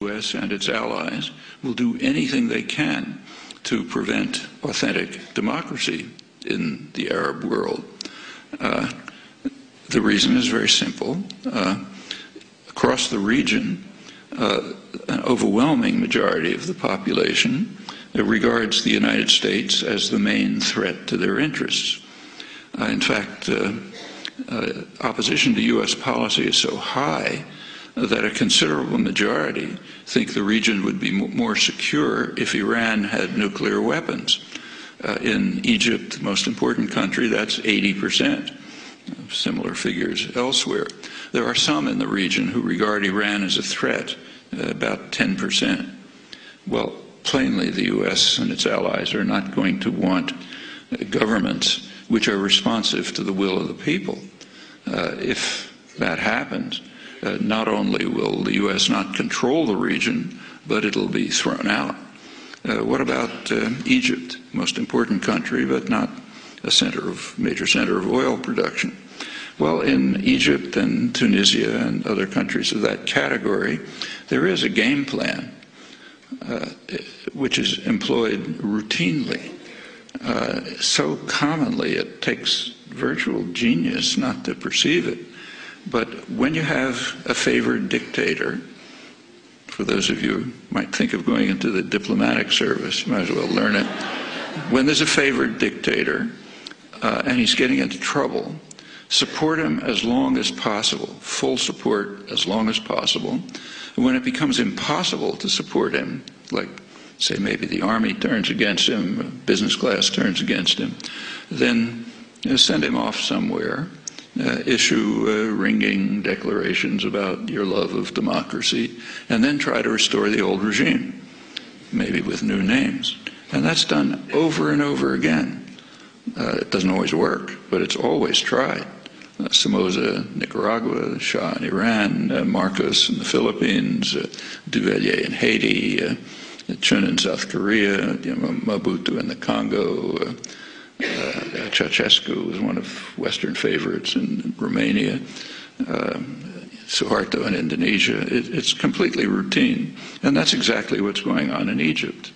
The U.S. and its allies will do anything they can to prevent authentic democracy in the Arab world. The reason is very simple. Across the region, an overwhelming majority of the population regards the United States as the main threat to their interests. In fact, opposition to U.S. policy is so high that a considerable majority think the region would be more secure if Iran had nuclear weapons. In Egypt, the most important country, that's 80%. Similar figures elsewhere. There are some in the region who regard Iran as a threat, about 10%. Well, plainly the U.S. and its allies are not going to want governments which are responsive to the will of the people. If that happens, not only will the U.S. not control the region, but it'll be thrown out. What about Egypt, most important country, but not a major center of oil production? Well, in Egypt and Tunisia and other countries of that category, there is a game plan which is employed routinely. So commonly it takes virtual genius not to perceive it. But when you have a favored dictator, for those of you who might think of going into the diplomatic service, you might as well learn it. When there's a favored dictator and he's getting into trouble, support him as long as possible, full support as long as possible. And when it becomes impossible to support him, like say maybe the army turns against him, business class turns against him, then send him off somewhere, issue ringing declarations about your love of democracy, and then try to restore the old regime, maybe with new names. And that's done over and over again. It doesn't always work, but it's always tried. Somoza, Nicaragua, Shah in Iran, Marcos in the Philippines, Duvalier in Haiti, Chun in South Korea, Mobutu in the Congo, Ceausescu was one of Western favorites in Romania, Suharto in Indonesia. It's completely routine, and that's exactly what's going on in Egypt.